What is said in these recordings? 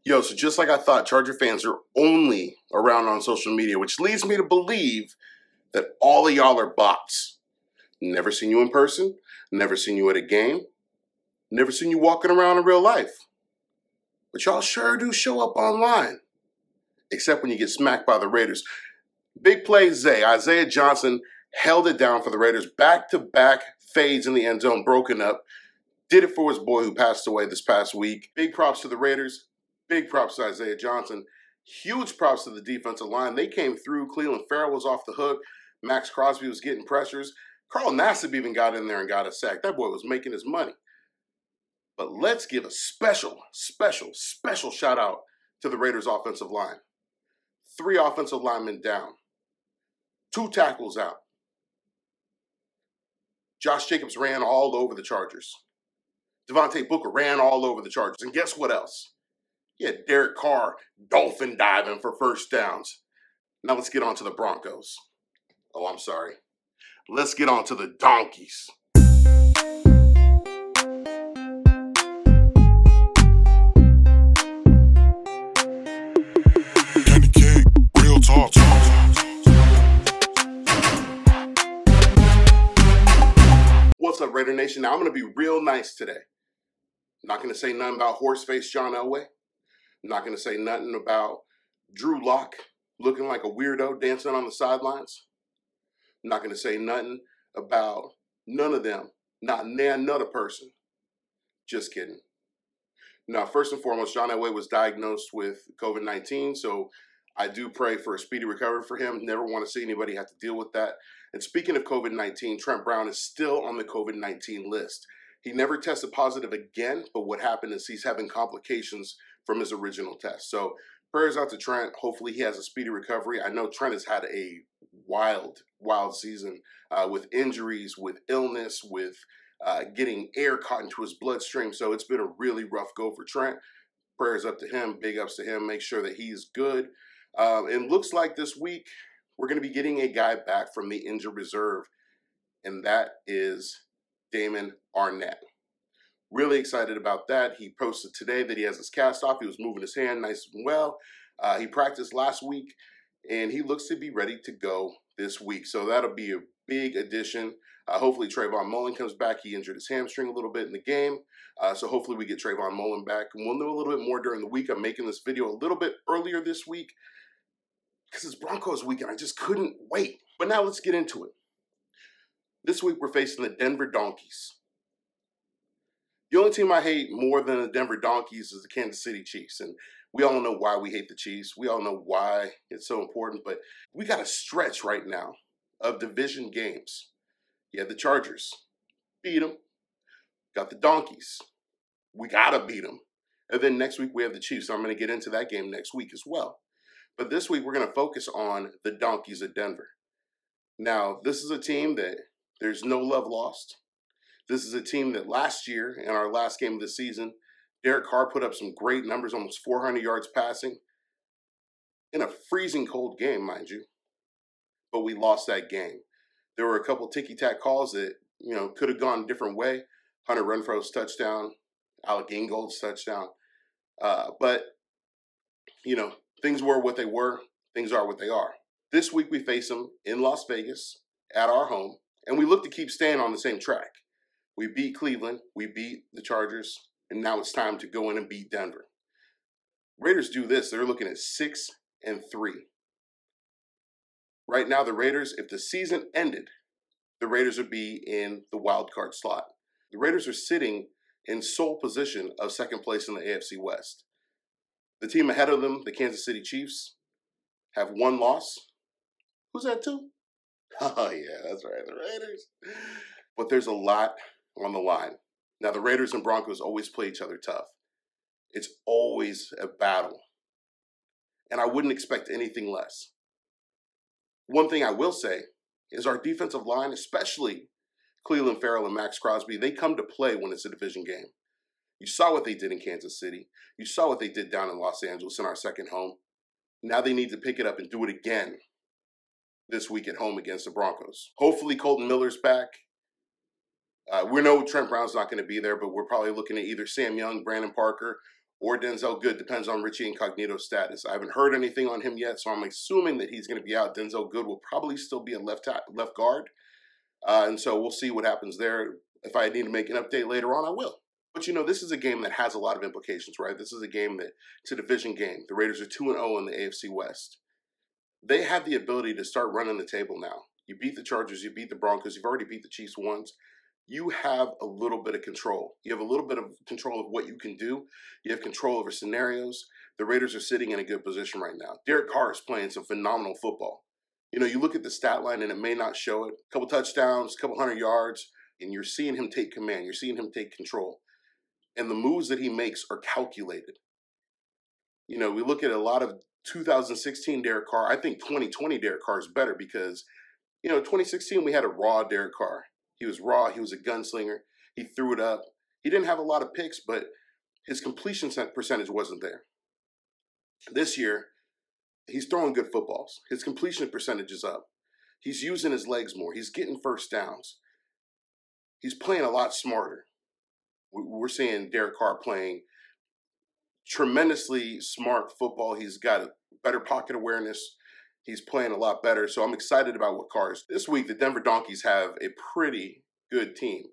Yo, so just like I thought, Charger fans are only around on social media, which leads me to believe that all of y'all are bots. Never seen you in person, never seen you at a game, never seen you walking around in real life. But y'all sure do show up online, except when you get smacked by the Raiders. Big play Isaiah Johnson held it down for the Raiders. Back-to-back fades in the end zone, broken up. Did it for his boy who passed away this past week. Big props to the Raiders. Big props to Isaiah Johnson. Huge props to the defensive line. They came through. Cleveland Farrell was off the hook. Max Crosby was getting pressures. Carl Nassib even got in there and got a sack. That boy was making his money. But let's give a special shout out to the Raiders offensive line. 3 offensive linemen down. 2 tackles out. Josh Jacobs ran all over the Chargers. Devontae Booker ran all over the Chargers. And guess what else? He had Derek Carr dolphin diving for first downs. Now let's get on to the Broncos. Oh, I'm sorry. Let's get on to the Donkeys. Candy King, real talk. What's up, Raider Nation? Now I'm going to be real nice today. I'm not going to say nothing about horseface John Elway. I'm not going to say nothing about Drew Lock looking like a weirdo dancing on the sidelines. I'm not going to say nothing about none of them, not another person. Just kidding. Now, first and foremost, John Elway was diagnosed with COVID-19, so I do pray for a speedy recovery for him. Never want to see anybody have to deal with that. And speaking of COVID-19, Trent Brown is still on the COVID-19 list. He never tested positive again, but what happened is he's having complications from his original test. So prayers out to Trent. Hopefully he has a speedy recovery. I know Trent has had a wild season with injuries, with illness, with getting air caught into his bloodstream. So it's been a really rough go for Trent. Prayers up to him, big ups to him. Make sure that he's good. It looks like this week we're going to be getting a guy back from the injured reserve, and that is Damon Arnett. Really excited about that. He posted today that he has his cast off. He was moving his hand nice and well. He practiced last week, and he looks to be ready to go this week. So that'll be a big addition. Hopefully Trayvon Mullen comes back. He injured his hamstring a little bit in the game. So hopefully we get Trayvon Mullen back. And we'll know a little bit more during the week. I'm making this video a little bit earlier this week because it's Broncos week and I just couldn't wait. But now let's get into it. This week we're facing the Denver Donkeys. The only team I hate more than the Denver Donkeys is the Kansas City Chiefs. And we all know why we hate the Chiefs. We all know why it's so important. But we got a stretch right now of division games. Yeah, the Chargers. Beat them. Got the Donkeys. We got to beat them. And then next week we have the Chiefs. So I'm going to get into that game next week as well. But this week we're going to focus on the Donkeys of Denver. Now, this is a team that there's no love lost. This is a team that last year, in our last game of the season, Derek Carr put up some great numbers, almost 400 yards passing, in a freezing cold game, mind you. But we lost that game. There were a couple ticky-tack calls that, could have gone a different way. Hunter Renfro's touchdown, Alec Ingold's touchdown. But, things were what they were. Things are what they are. This week we face them in Las Vegas at our home, and we look to keep staying on the same track. We beat Cleveland, we beat the Chargers, and now it's time to go in and beat Denver. Raiders do this. They're looking at 6-3. Right now, the Raiders, if the season ended, the Raiders would be in the wild card slot. The Raiders are sitting in sole position of second place in the AFC West. The team ahead of them, the Kansas City Chiefs, have 1 loss. Who's that to? Oh, yeah, that's right, the Raiders. But there's a lot on the line. Now, the Raiders and Broncos always play each other tough. It's always a battle. And I wouldn't expect anything less. One thing I will say is our defensive line, especially Cleveland Farrell and Max Crosby, they come to play when it's a division game. You saw what they did in Kansas City. You saw what they did down in Los Angeles in our second home. Now they need to pick it up and do it again this week at home against the Broncos. Hopefully Colton Miller's back. We know Trent Brown's not going to be there, but we're probably looking at either Sam Young, Brandon Parker, or Denzel Good. Depends on Richie Incognito's status. I haven't heard anything on him yet, so I'm assuming that he's going to be out. Denzel Good will probably still be a left guard. And so we'll see what happens there. If I need to make an update later on, I will. But this is a game that has a lot of implications, right? This is a game it's a division game. The Raiders are 2-0 in the AFC West. They have the ability to start running the table now. You beat the Chargers, you beat the Broncos, you've already beat the Chiefs once. You have a little bit of control. You have a little bit of control of what you can do. You have control over scenarios. The Raiders are sitting in a good position right now. Derek Carr is playing some phenomenal football. You look at the stat line and it may not show it. A couple touchdowns, a couple 100 yards, and you're seeing him take command. You're seeing him take control. And the moves that he makes are calculated. We look at a lot of 2016 Derek Carr. I think 2020 Derek Carr is better because, 2016 we had a raw Derek Carr. He was raw. He was a gunslinger. He threw it up. He didn't have a lot of picks, but his completion percentage wasn't there. This year, he's throwing good footballs. His completion percentage is up. He's using his legs more. He's getting first downs. He's playing a lot smarter. We're seeing Derek Carr playing tremendously smart football. He's got better pocket awareness. He's playing a lot better, so I'm excited about what Carr is. This week, the Denver Donkeys have a pretty good team.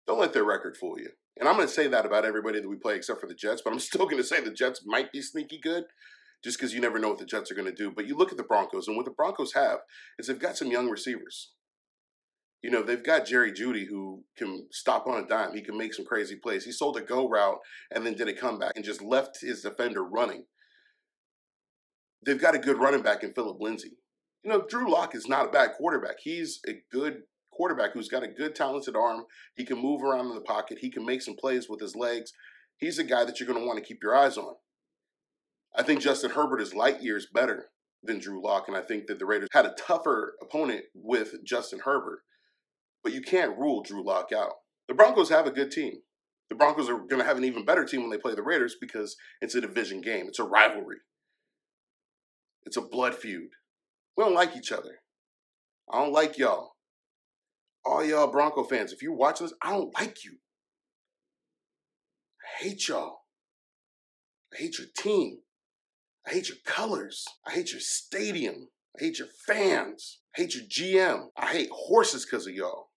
Don't let their record fool you. And I'm going to say that about everybody that we play except for the Jets, but I'm still going to say the Jets might be sneaky good just because you never know what the Jets are going to do. But you look at the Broncos, and what the Broncos have is they've got some young receivers. They've got Jerry Jeudy who can stop on a dime. He can make some crazy plays. He sold a go route and then did a comeback and just left his defender running. They've got a good running back in Phillip Lindsay. Drew Lock is not a bad quarterback. He's a good quarterback who's got a good, talented arm. He can move around in the pocket. He can make some plays with his legs. He's a guy that you're going to want to keep your eyes on. I think Justin Herbert is light years better than Drew Lock, and I think that the Raiders had a tougher opponent with Justin Herbert. But you can't rule Drew Lock out. The Broncos have a good team. The Broncos are going to have an even better team when they play the Raiders because it's a division game. It's a rivalry. It's a blood feud. We don't like each other. I don't like y'all. All y'all Bronco fans, if you're watching this, I don't like you. I hate y'all. I hate your team. I hate your colors. I hate your stadium. I hate your fans. I hate your GM. I hate horses because of y'all.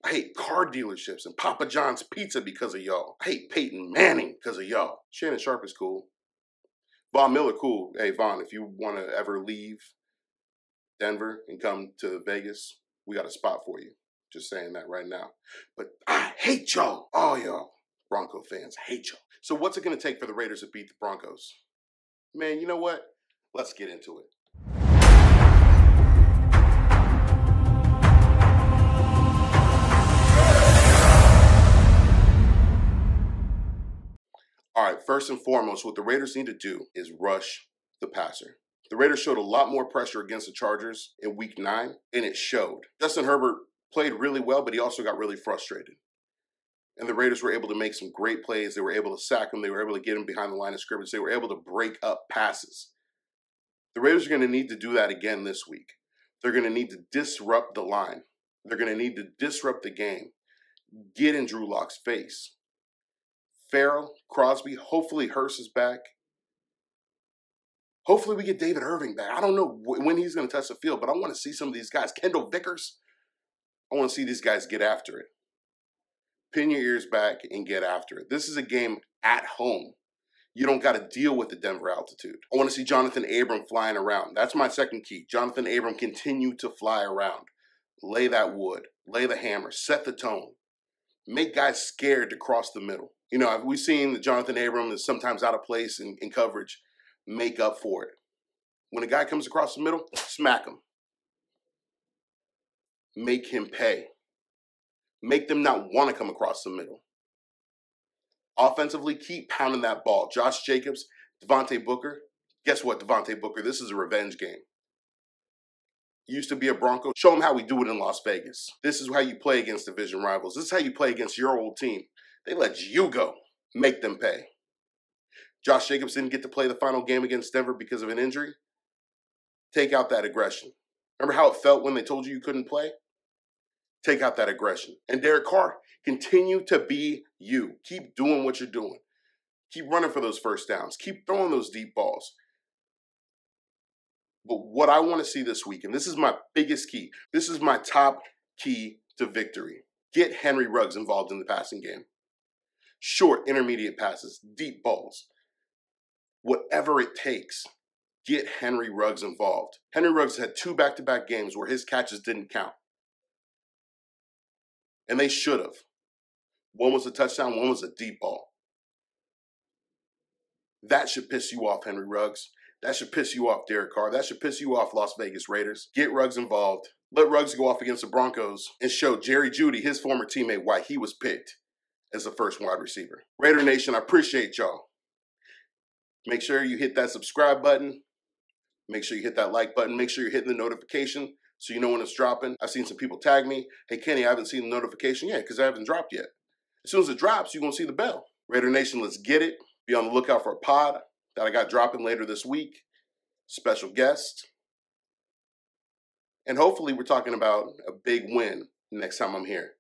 I hate car dealerships and Papa John's Pizza because of y'all. I hate Peyton Manning because of y'all. Shannon Sharp is cool. Von Miller, cool. Hey, Von, if you want to ever leave Denver and come to Vegas, we got a spot for you. Just saying that right now. But I hate y'all. All y'all Bronco fans, I hate y'all. So what's it going to take for the Raiders to beat the Broncos? Man, you know what? Let's get into it. All right, first and foremost, what the Raiders need to do is rush the passer. The Raiders showed a lot more pressure against the Chargers in Week 9, and it showed. Justin Herbert played really well, but he also got really frustrated. And the Raiders were able to make some great plays. They were able to sack him. They were able to get him behind the line of scrimmage. They were able to break up passes. The Raiders are going to need to do that again this week. They're going to need to disrupt the line. They're going to need to disrupt the game. Get in Drew Lock's face. Farrell, Crosby, hopefully Hurst is back. Hopefully we get David Irving back. I don't know when he's going to touch the field, but I want to see some of these guys. Kendall Vickers, I want to see these guys get after it. Pin your ears back and get after it. This is a game at home. You don't got to deal with the Denver altitude. I want to see Jonathan Abram flying around. That's my second key. Jonathan Abram continue to fly around. Lay that wood. Lay the hammer. Set the tone. Make guys scared to cross the middle. We've seen that Jonathan Abram is sometimes out of place in coverage. Make up for it. When a guy comes across the middle, smack him. Make him pay. Make them not want to come across the middle. Offensively, keep pounding that ball. Josh Jacobs, Devontae Booker. Guess what, Devontae Booker? This is a revenge game. You used to be a Bronco. Show them how we do it in Las Vegas. This is how you play against division rivals. This is how you play against your old team. They let you go. Make them pay. Josh Jacobs didn't get to play the final game against Denver because of an injury. Take out that aggression. Remember how it felt when they told you couldn't play? Take out that aggression. And Derek Carr, continue to be you. Keep doing what you're doing. Keep running for those first downs. Keep throwing those deep balls. But what I want to see this week, and this is my biggest key, this is my top key to victory. Get Henry Ruggs involved in the passing game. Short, intermediate passes, deep balls. Whatever it takes, get Henry Ruggs involved. Henry Ruggs had 2 back-to-back games where his catches didn't count. And they should have. One was a touchdown, one was a deep ball. That should piss you off, Henry Ruggs. That should piss you off, Derek Carr. That should piss you off, Las Vegas Raiders. Get Ruggs involved. Let Ruggs go off against the Broncos and show Jerry Jeudy, his former teammate, why he was picked as the first wide receiver. Raider Nation, I appreciate y'all. Make sure you hit that subscribe button. Make sure you hit that like button. Make sure you're hitting the notification so you know when it's dropping. I've seen some people tag me. Hey, Kenny, I haven't seen the notification yet because I haven't dropped yet. As soon as it drops, you're going to see the bell. Raider Nation, let's get it. Be on the lookout for a pod that I got dropping later this week. Special guest. And hopefully we're talking about a big win next time I'm here.